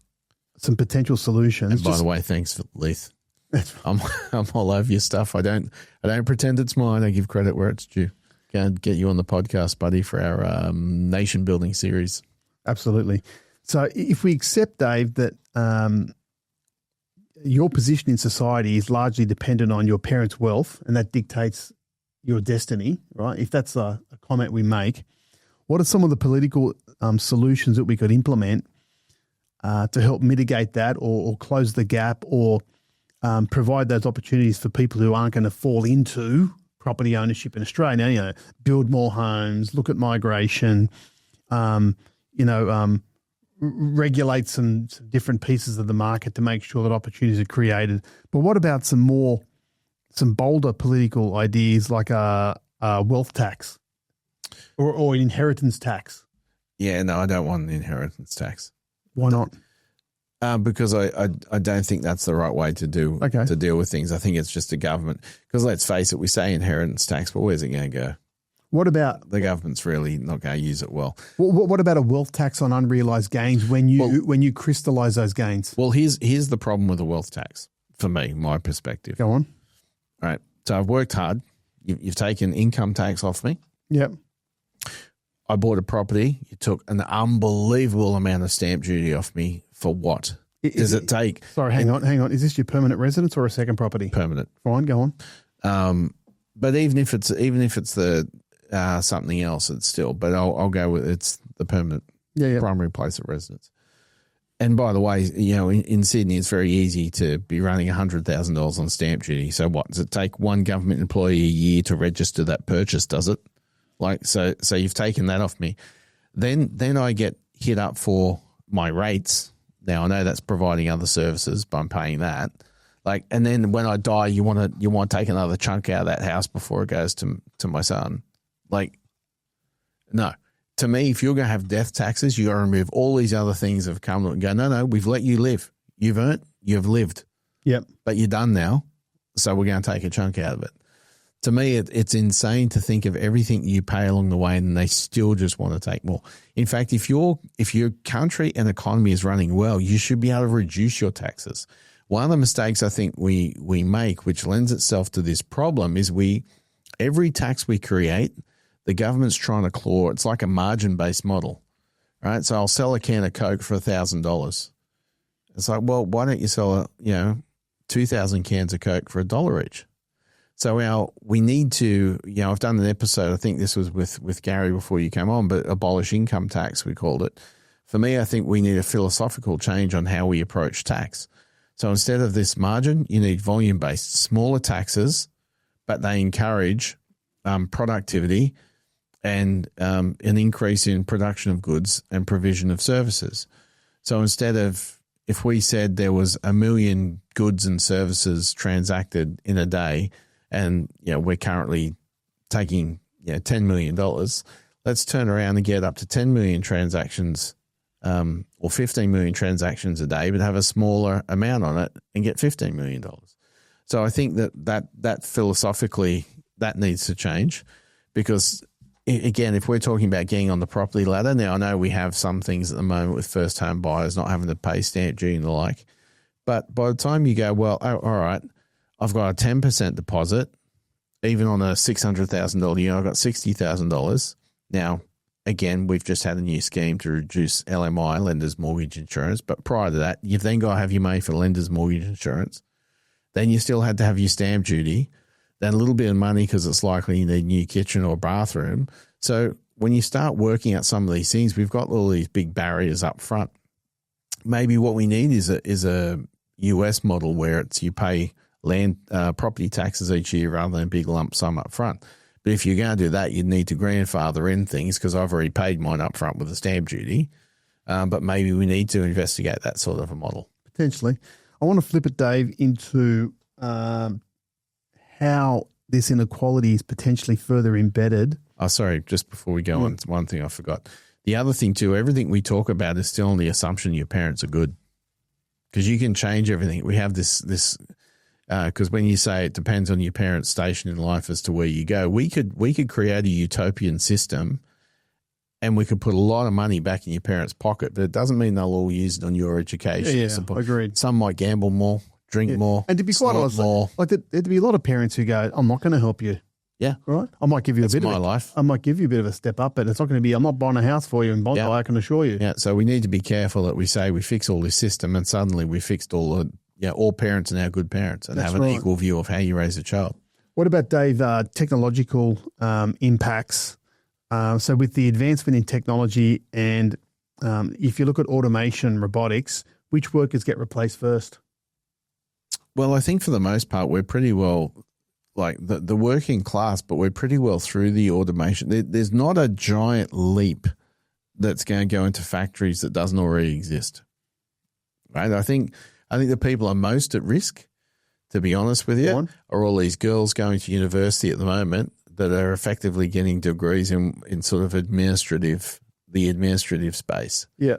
some potential solutions. And by the way, thanks, Leith. I'm all over your stuff. I don't pretend it's mine. I give credit where it's due. Going to get you on the podcast, buddy, for our nation building series. Absolutely. So if we accept, Dave, that your position in society is largely dependent on your parents' wealth, and that dictates your destiny, right? If that's a comment we make, what are some of the political solutions that we could implement to help mitigate that, or close the gap, or provide those opportunities for people who aren't going to fall into property ownership in Australia? You know, build more homes, look at migration, regulate some different pieces of the market to make sure that opportunities are created. But what about some bolder political ideas like a wealth tax or an inheritance tax? Yeah, no, I don't want an inheritance tax. Why not? Because I don't think that's the right way to deal with things. I think it's just a government. Because let's face it, we say inheritance tax, but where's it going to go? What about the government's really not going to use it well? What about a wealth tax on unrealised gains when you crystallise those gains? Well, here's the problem with a wealth tax for me, my perspective. Go on. All right. So I've worked hard. You've taken income tax off me. Yep. I bought a property. You took an unbelievable amount of stamp duty off me for what? Does it take? Sorry, hang on. Is this your permanent residence or a second property? Permanent. Fine, go on. But even if it's the something else, it's still. But I'll go with it's the permanent primary place of residence. And by the way, in Sydney, it's very easy to be running $100,000 on stamp duty. So what does it take one government employee a year to register that purchase? Does it? So you've taken that off me. Then I get hit up for my rates. Now I know that's providing other services, but I'm paying that. And then when I die, you want to take another chunk out of that house before it goes to my son. No. To me, if you're going to have death taxes, you got to remove all these other things that have come and go, no, we've let you live. You've earned, you've lived. Yep. But you're done now, so we're going to take a chunk out of it. To me, it's insane to think of everything you pay along the way and they still just want to take more. In fact, if your country and economy is running well, you should be able to reduce your taxes. One of the mistakes I think we make, which lends itself to this problem, is every tax we create, the government's trying to claw. It's like a margin-based model, right? So I'll sell a can of Coke for $1,000. It's like, well, why don't you sell 2,000 cans of Coke for $1 each? So we need to, I've done an episode, I think this was with Gary before you came on, but abolish income tax, we called it. For me, I think we need a philosophical change on how we approach tax. So instead of this margin, you need volume-based, smaller taxes, but they encourage productivity and an increase in production of goods and provision of services. So instead of, if we said there was 1 million goods and services transacted in a day, and we're currently taking $10 million, let's turn around and get up to 10 million transactions or 15 million transactions a day, but have a smaller amount on it and get $15 million. So I think that philosophically that needs to change, because again, if we're talking about getting on the property ladder, now I know we have some things at the moment with first home buyers not having to pay stamp duty and the like, but by the time you go, well, all right, I've got a 10% deposit, even on a $600,000 year, I've got $60,000. Now, again, we've just had a new scheme to reduce LMI, lender's mortgage insurance, but prior to that, you've then got to have your money for lender's mortgage insurance. Then you still had to have your stamp duty, then a little bit of money because it's likely you need a new kitchen or bathroom. So when you start working out some of these things, we've got all these big barriers up front. Maybe what we need is a US model where it's you pay land property taxes each year rather than a big lump sum up front. But if you're going to do that, you'd need to grandfather in things, because I've already paid mine up front with a stamp duty. But maybe we need to investigate that sort of a model. Potentially. I want to flip it, Dave, into how this inequality is potentially further embedded. Oh, sorry, just before we go on, one thing I forgot. The other thing too, everything we talk about is still on the assumption your parents are good, because you can change everything. We have this because when you say it depends on your parents' station in life as to where you go, we could create a utopian system and we could put a lot of money back in your parents' pocket, but it doesn't mean they'll all use it on your education. Yeah, support. agreed. Some might gamble more, drink more, and to be quite honest, more. like there'd be a lot of parents who go, "I'm not going to help you." Yeah, right. I might give you That's a bit my of life. I might give you a bit of a step up, but it's not going to be. I'm not buying a house for you in Bondi. I can assure you. Yeah, so we need to be careful that we say we fix all this system, and suddenly we fixed all parents are now good parents and That's have an right. equal view of how you raise a child. What about, Dave, technological impacts? So with the advancement in technology and if you look at automation, robotics, which workers get replaced first? Well, I think for the most part, we're pretty well like the working class, but we're pretty well through the automation. There's not a giant leap that's going to go into factories that doesn't already exist. Right? I think the people are most at risk, to be honest with you, are all these girls going to university at the moment that are effectively getting degrees in sort of the administrative space. Yeah.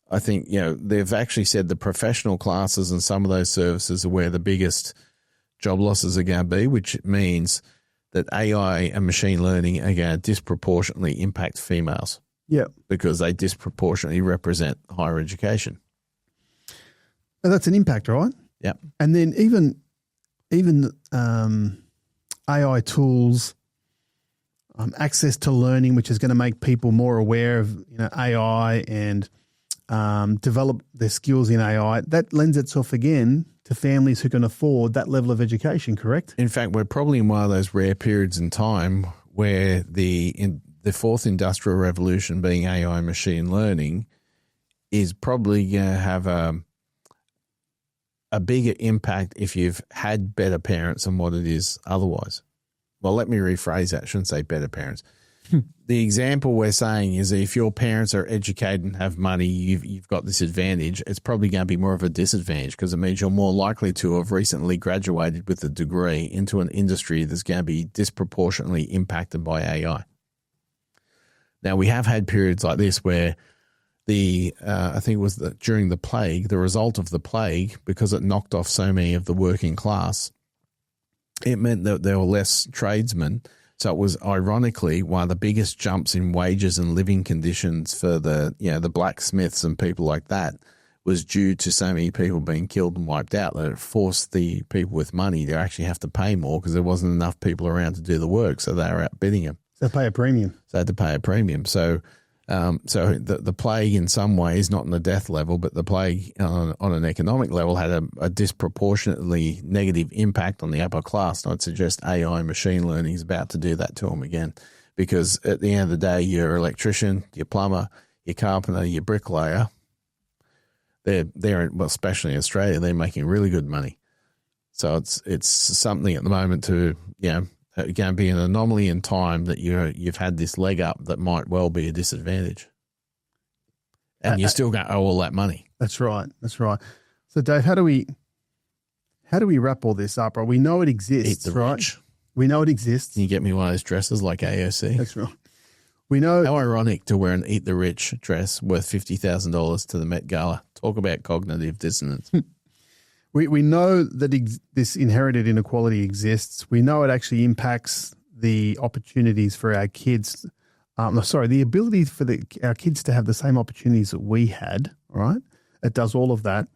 I think, they've actually said the professional classes and some of those services are where the biggest job losses are going to be, which means that AI and machine learning are going to disproportionately impact females. Yeah. Because they disproportionately represent higher education. And that's an impact, right? Yeah. And then even AI tools, access to learning, which is going to make people more aware of AI and develop their skills in AI, that lends itself again to families who can afford that level of education, correct? In fact, we're probably in one of those rare periods in time where the fourth industrial revolution, being AI and machine learning, is probably going to have a bigger impact if you've had better parents than what it is otherwise. Well, let me rephrase that. I shouldn't say better parents. The example we're saying is if your parents are educated and have money, you've got this advantage. It's probably going to be more of a disadvantage because it means you're more likely to have recently graduated with a degree into an industry that's going to be disproportionately impacted by AI. Now, we have had periods like this where I think it was during the plague, the result of the plague, because it knocked off so many of the working class, it meant that there were less tradesmen. So it was ironically one of the biggest jumps in wages and living conditions for the blacksmiths and people like that was due to so many people being killed and wiped out that it forced the people with money to actually have to pay more because there wasn't enough people around to do the work. So they were outbidding them. So they pay a premium. So they had to pay a premium. So the plague in some ways, not on the death level, but the plague on an economic level had a disproportionately negative impact on the upper class. And I'd suggest AI and machine learning is about to do that to them again, because at the end of the day, your electrician, your plumber, your carpenter, your bricklayer, they're especially in Australia, they're making really good money. So it's something at the moment to going to be an anomaly in time that you've had this leg up that might well be a disadvantage. And you're still going to owe all that money. That's right. That's right. So, Dave, how do we wrap all this up? Right? We know it exists, Eat the right? rich. We know it exists. Can you get me one of those dresses like AOC? That's right. We know. How ironic to wear an Eat the Rich dress worth $50,000 to the Met Gala. Talk about cognitive dissonance. We know that this inherited inequality exists. We know it actually impacts the opportunities for our kids. The ability for our kids to have the same opportunities that we had, right? It does all of that.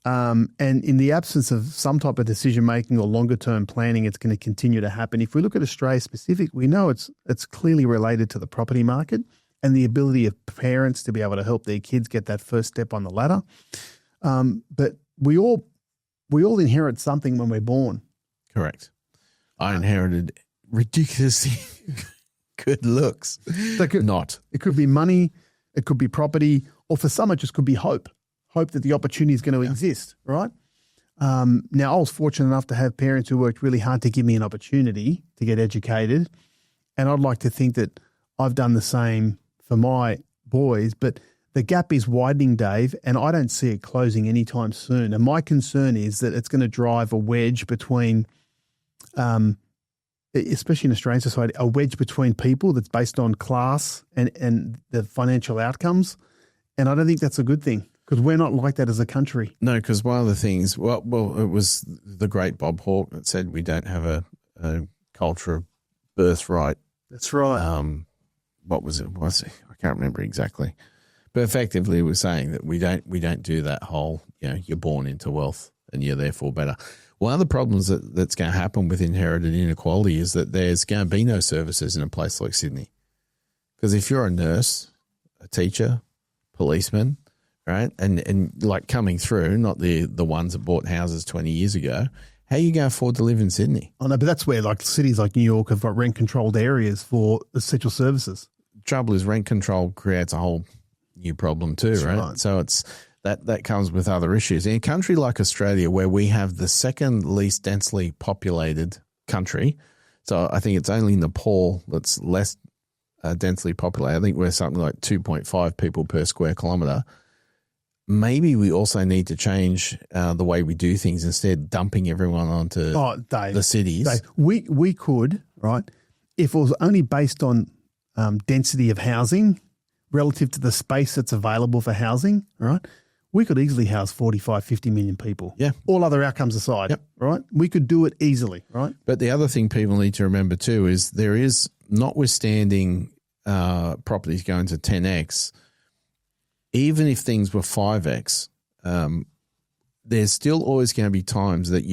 And in the absence of some type of decision-making or longer-term planning, it's going to continue to happen. If we look at Australia specific, we know it's clearly related to the property market and the ability of parents to be able to help their kids get that first step on the ladder. But we all inherit something when we're born. Correct. I inherited ridiculously good looks. It could be money, it could be property, or for some it just could be hope that the opportunity is going to exist, right? Now, I was fortunate enough to have parents who worked really hard to give me an opportunity to get educated, and I'd like to think that I've done the same for my boys, but the gap is widening, Dave, and I don't see it closing anytime soon. And my concern is that it's going to drive a wedge between, especially in Australian society, a wedge between people that's based on class and the financial outcomes. And I don't think that's a good thing because we're not like that as a country. No, because one of the things, well, it was the great Bob Hawke that said we don't have a culture of birthright. That's right. What was it? I Can't remember exactly. But effectively, we're saying that we don't do that whole, you're born into wealth and you're therefore better. One of the problems that's going to happen with inherited inequality is that there's going to be no services in a place like Sydney. Because if you're a nurse, a teacher, policeman, right, and like coming through, not the ones that bought houses 20 years ago, how are you going to afford to live in Sydney? Oh, no, but that's where like cities like New York have got rent-controlled areas for essential services. Trouble is rent control creates a whole new problem too, right? So it's that comes with other issues. In a country like Australia, where we have the second least densely populated country, so I think it's only Nepal that's less densely populated. I think we're something like 2.5 people per square kilometre. Maybe we also need to change the way we do things instead, dumping everyone onto the cities. Dave, we could, right, if it was only based on density of housing relative to the space that's available for housing, right, we could easily house 45, 50 million people. Yeah. All other outcomes aside, right? We could do it easily, right? But the other thing people need to remember too is there is, notwithstanding properties going to 10x, even if things were 5x, there's still always going to be times that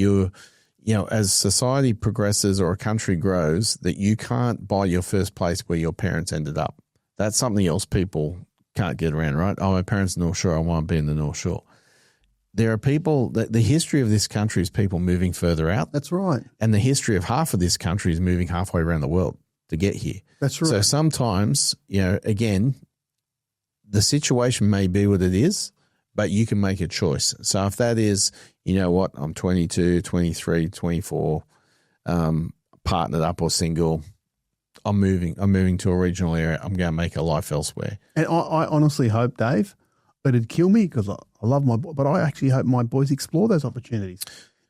as society progresses or a country grows, that you can't buy your first place where your parents ended up. That's something else people can't get around, right? Oh, my parents are North Shore, I want to be in the North Shore. There are people, the history of this country is people moving further out. That's right. And the history of half of this country is moving halfway around the world to get here. That's right. So sometimes, again, the situation may be what it is, but you can make a choice. So if that is, I'm 22, 23, 24, partnered up or single, I'm moving to a regional area. I'm going to make a life elsewhere. And I honestly hope, Dave, it'd kill me because I love my boy, but I actually hope my boys explore those opportunities.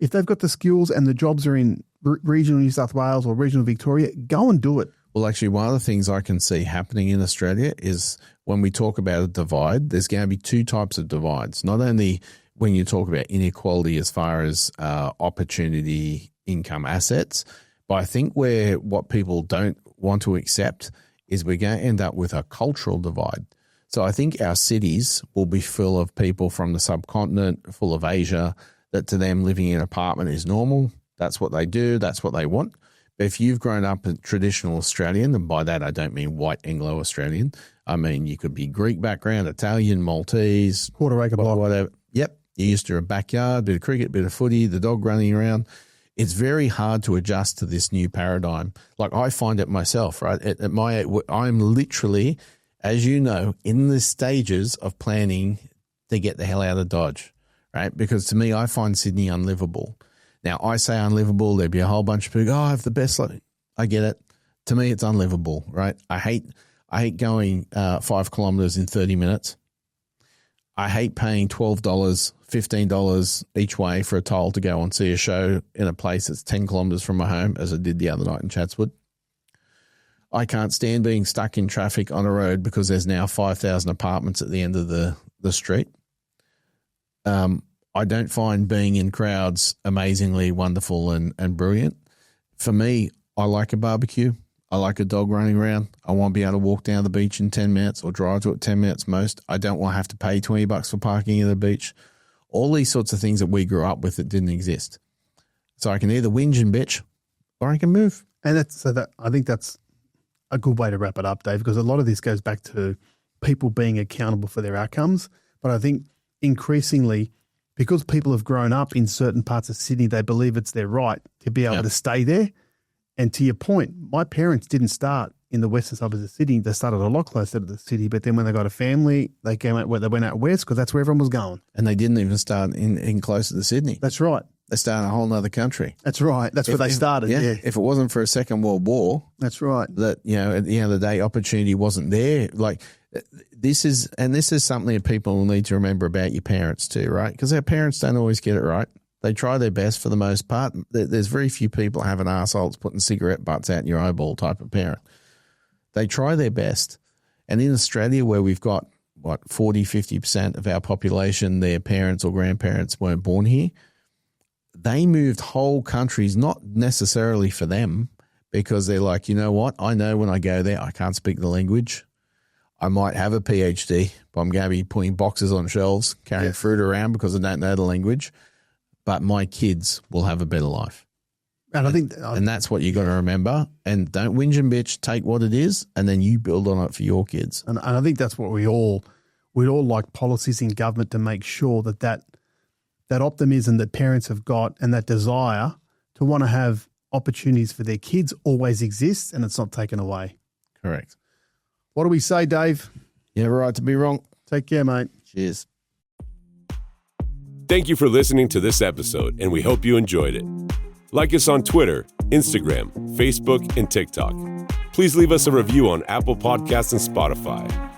If they've got the skills and the jobs are in regional New South Wales or regional Victoria, go and do it. Well, actually, one of the things I can see happening in Australia is when we talk about a divide, there's going to be two types of divides. Not only when you talk about inequality as far as opportunity, income, assets, but I think what people don't want to accept is we're going to end up with a cultural divide. So I think our cities will be full of people from the subcontinent, full of Asia, that to them living in an apartment is normal. That's what they do. That's what they want. But if you've grown up a traditional Australian, and by that I don't mean white Anglo-Australian, I mean you could be Greek background, Italian, Maltese, quarter acre block, whatever. Yep, you're used to a backyard, bit of cricket, bit of footy, the dog running around. It's very hard to adjust to this new paradigm. Like I find it myself, right? At my age, I'm literally, as you know, in the stages of planning to get the hell out of Dodge, right? Because to me, I find Sydney unlivable. Now, I say unlivable, there'd be a whole bunch of people, I have the best life. I get it. To me, it's unlivable, right? I hate going 5 kilometres in 30 minutes. I hate paying $12, $15 each way for a toll to go and see a show in a place that's 10 kilometres from my home, as I did the other night in Chatswood. I can't stand being stuck in traffic on a road because there's now 5,000 apartments at the end of the street. I don't find being in crowds amazingly wonderful and brilliant. For me, I like a barbecue. I like a dog running around. I want to be able to walk down the beach in 10 minutes or drive to it 10 minutes most. I don't want to have to pay $20 for parking at the beach. All these sorts of things that we grew up with that didn't exist. So I can either whinge and bitch or I can move. And I think that's a good way to wrap it up, Dave, because a lot of this goes back to people being accountable for their outcomes. But I think increasingly, because people have grown up in certain parts of Sydney, they believe it's their right to be able to stay there. And to your point, my parents didn't start in the western suburbs of Sydney. They started a lot closer to the city, but then when they got a family, they went out west because that's where everyone was going. And they didn't even start in closer to Sydney. That's right. They started in a whole other country. That's right. That's where they started. Yeah. If it wasn't for a Second World War, that's right. That at the end of the day, opportunity wasn't there. Like this is something that people need to remember about your parents too, right? Because our parents don't always get it right. They try their best for the most part. There's very few people having arseholes putting cigarette butts out in your eyeball type of parent. They try their best. And in Australia, where we've got, 40, 50% of our population, their parents or grandparents weren't born here, they moved whole countries, not necessarily for them, because they're like, you know what? I know when I go there, I can't speak the language. I might have a PhD, but I'm going to be putting boxes on shelves, carrying fruit around because I don't know the language. But my kids will have a better life. And I think, and that's what you got to remember. And don't whinge and bitch. Take what it is, and then you build on it for your kids. And I think that's what we'd all like policies in government to make sure that optimism that parents have got and that desire to want to have opportunities for their kids always exists, and it's not taken away. Correct. What do we say, Dave? You have a right to be wrong. Take care, mate. Cheers. Thank you for listening to this episode, and we hope you enjoyed it. Like us on Twitter, Instagram, Facebook, and TikTok. Please leave us a review on Apple Podcasts and Spotify.